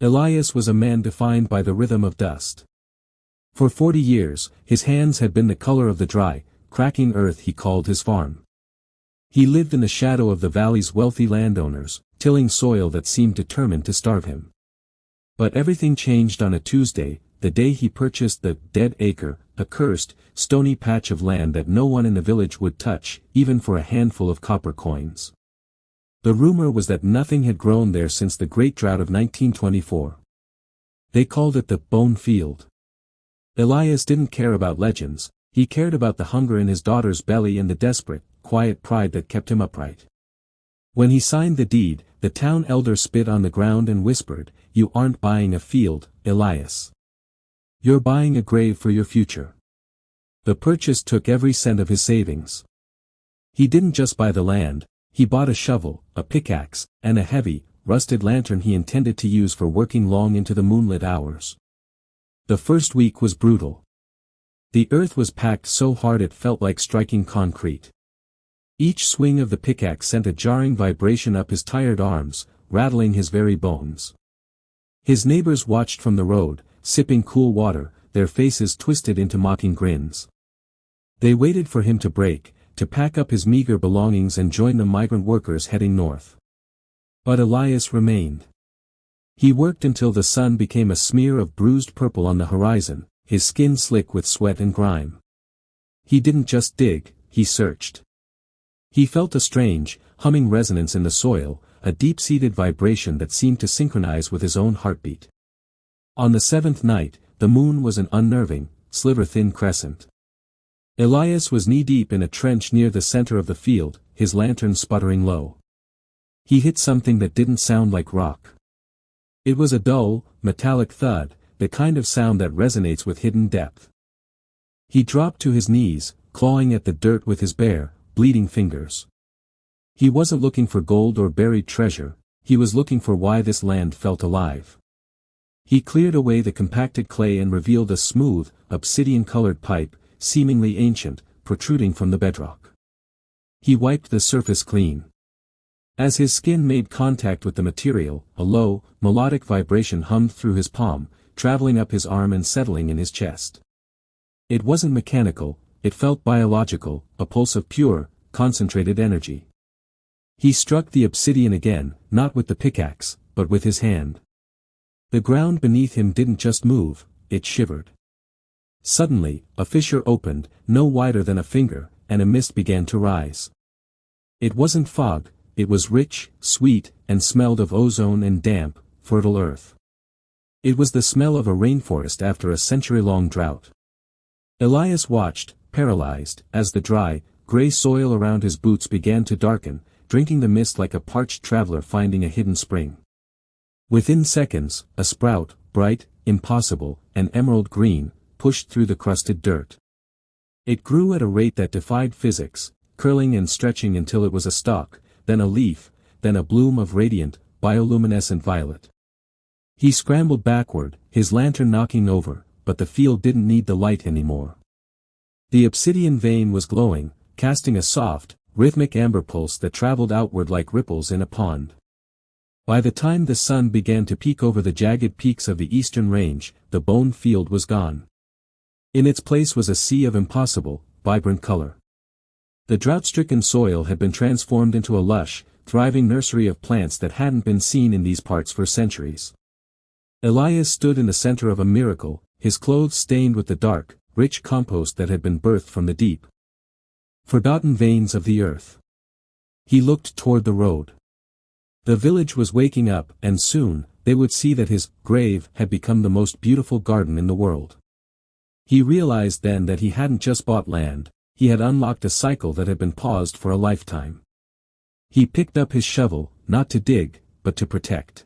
Elias was a man defined by the rhythm of dust. For 40 years, his hands had been the color of the dry, cracking earth he called his farm. He lived in the shadow of the valley's wealthy landowners, tilling soil that seemed determined to starve him. But everything changed on a Tuesday, the day he purchased the dead acre, a cursed, stony patch of land that no one in the village would touch, even for a handful of copper coins. The rumor was that nothing had grown there since the Great Drought of 1924. They called it the Bone Field. Elias didn't care about legends, he cared about the hunger in his daughter's belly and the desperate, quiet pride that kept him upright. When he signed the deed, the town elder spit on the ground and whispered, "You aren't buying a field, Elias. You're buying a grave for your future." The purchase took every cent of his savings. He didn't just buy the land, he bought a shovel, a pickaxe, and a heavy, rusted lantern he intended to use for working long into the moonlit hours. The first week was brutal. The earth was packed so hard it felt like striking concrete. Each swing of the pickaxe sent a jarring vibration up his tired arms, rattling his very bones. His neighbors watched from the road, sipping cool water, their faces twisted into mocking grins. They waited for him to break, to pack up his meager belongings and join the migrant workers heading north. But Elias remained. He worked until the sun became a smear of bruised purple on the horizon, his skin slick with sweat and grime. He didn't just dig, he searched. He felt a strange, humming resonance in the soil, a deep-seated vibration that seemed to synchronize with his own heartbeat. On the seventh night, the moon was an unnerving, sliver-thin crescent. Elias was knee-deep in a trench near the center of the field, his lantern sputtering low. He hit something that didn't sound like rock. It was a dull, metallic thud, the kind of sound that resonates with hidden depth. He dropped to his knees, clawing at the dirt with his bare, bleeding fingers. He wasn't looking for gold or buried treasure, he was looking for why this land felt alive. He cleared away the compacted clay and revealed a smooth, obsidian-colored pipe, seemingly ancient, protruding from the bedrock. He wiped the surface clean. As his skin made contact with the material, a low, melodic vibration hummed through his palm, traveling up his arm and settling in his chest. It wasn't mechanical, it felt biological, a pulse of pure, concentrated energy. He struck the obsidian again, not with the pickaxe, but with his hand. The ground beneath him didn't just move, it shivered. Suddenly, a fissure opened, no wider than a finger, and a mist began to rise. It wasn't fog, it was rich, sweet, and smelled of ozone and damp, fertile earth. It was the smell of a rainforest after a century-long drought. Elias watched, paralyzed, as the dry, gray soil around his boots began to darken, drinking the mist like a parched traveler finding a hidden spring. Within seconds, a sprout, bright, impossible, and emerald green, pushed through the crusted dirt. It grew at a rate that defied physics, curling and stretching until it was a stalk, then a leaf, then a bloom of radiant, bioluminescent violet. He scrambled backward, his lantern knocking over, but the field didn't need the light anymore. The obsidian vein was glowing, casting a soft, rhythmic amber pulse that traveled outward like ripples in a pond. By the time the sun began to peek over the jagged peaks of the eastern range, the bone field was gone. In its place was a sea of impossible, vibrant color. The drought-stricken soil had been transformed into a lush, thriving nursery of plants that hadn't been seen in these parts for centuries. Elias stood in the center of a miracle, his clothes stained with the dark, rich compost that had been birthed from the deep, forgotten veins of the earth. He looked toward the road. The village was waking up, and soon, they would see that his grave had become the most beautiful garden in the world. He realized then that he hadn't just bought land, he had unlocked a cycle that had been paused for a lifetime. He picked up his shovel, not to dig, but to protect.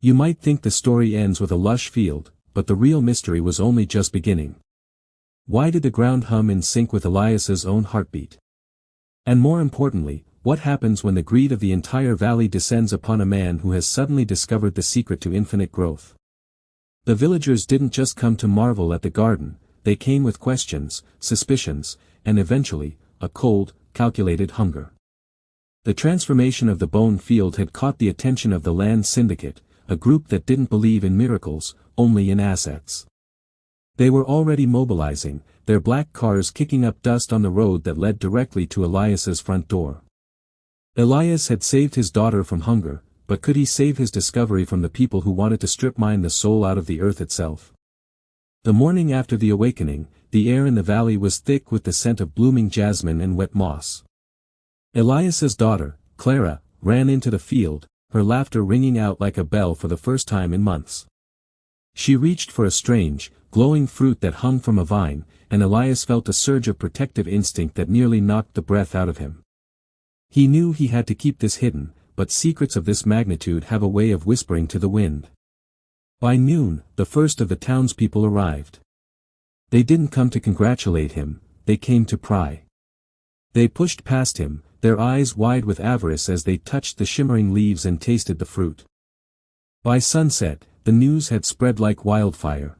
You might think the story ends with a lush field, but the real mystery was only just beginning. Why did the ground hum in sync with Elias's own heartbeat? And more importantly, what happens when the greed of the entire valley descends upon a man who has suddenly discovered the secret to infinite growth? The villagers didn't just come to marvel at the garden, they came with questions, suspicions, and eventually, a cold, calculated hunger. The transformation of the bone field had caught the attention of the land syndicate, a group that didn't believe in miracles, only in assets. They were already mobilizing, their black cars kicking up dust on the road that led directly to Elias's front door. Elias had saved his daughter from hunger, but could he save his discovery from the people who wanted to strip mine the soul out of the earth itself? The morning after the awakening, the air in the valley was thick with the scent of blooming jasmine and wet moss. Elias's daughter, Clara, ran into the field, her laughter ringing out like a bell for the first time in months. She reached for a strange, glowing fruit that hung from a vine, and Elias felt a surge of protective instinct that nearly knocked the breath out of him. He knew he had to keep this hidden, but secrets of this magnitude have a way of whispering to the wind. By noon, the first of the townspeople arrived. They didn't come to congratulate him, they came to pry. They pushed past him, their eyes wide with avarice as they touched the shimmering leaves and tasted the fruit. By sunset, the news had spread like wildfire.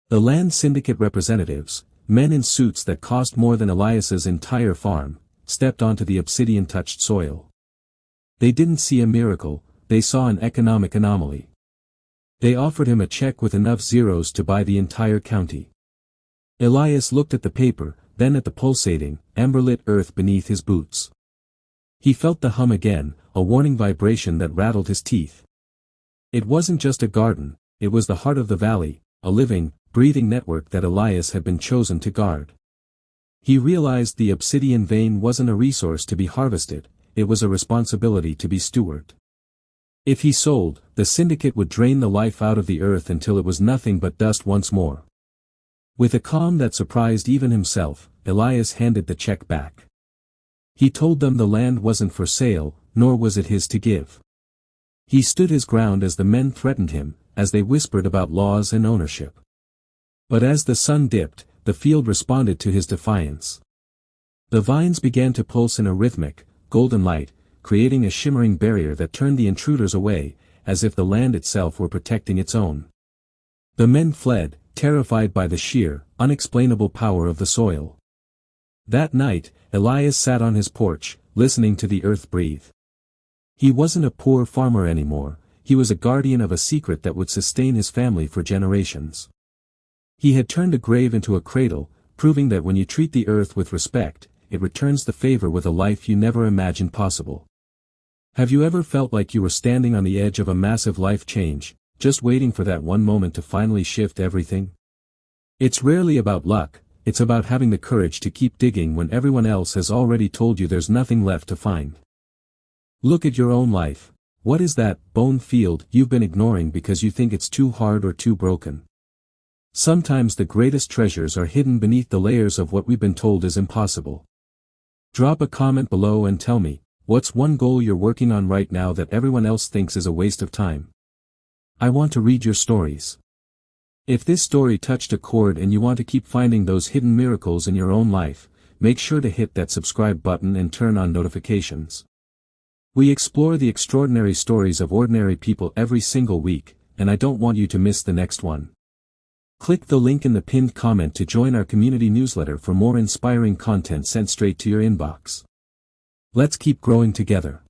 The land syndicate representatives, men in suits that cost more than Elias's entire farm, stepped onto the obsidian-touched soil. They didn't see a miracle, they saw an economic anomaly. They offered him a check with enough zeros to buy the entire county. Elias looked at the paper, then at the pulsating, amber-lit earth beneath his boots. He felt the hum again, a warning vibration that rattled his teeth. It wasn't just a garden, it was the heart of the valley, a living, breathing network that Elias had been chosen to guard. He realized the obsidian vein wasn't a resource to be harvested, it was a responsibility to be stewarded. If he sold, the syndicate would drain the life out of the earth until it was nothing but dust once more. With a calm that surprised even himself, Elias handed the check back. He told them the land wasn't for sale, nor was it his to give. He stood his ground as the men threatened him, as they whispered about laws and ownership. But as the sun dipped, the field responded to his defiance. The vines began to pulse in a rhythmic, golden light, creating a shimmering barrier that turned the intruders away, as if the land itself were protecting its own. The men fled, terrified by the sheer, unexplainable power of the soil. That night, Elias sat on his porch, listening to the earth breathe. He wasn't a poor farmer anymore, he was a guardian of a secret that would sustain his family for generations. He had turned a grave into a cradle, proving that when you treat the earth with respect, it returns the favor with a life you never imagined possible. Have you ever felt like you were standing on the edge of a massive life change, just waiting for that one moment to finally shift everything? It's rarely about luck, it's about having the courage to keep digging when everyone else has already told you there's nothing left to find. Look at your own life. What is that bone field you've been ignoring because you think it's too hard or too broken? Sometimes the greatest treasures are hidden beneath the layers of what we've been told is impossible. Drop a comment below and tell me, what's one goal you're working on right now that everyone else thinks is a waste of time? I want to read your stories. If this story touched a chord and you want to keep finding those hidden miracles in your own life, make sure to hit that subscribe button and turn on notifications. We explore the extraordinary stories of ordinary people every single week, and I don't want you to miss the next one. Click the link in the pinned comment to join our community newsletter for more inspiring content sent straight to your inbox. Let's keep growing together.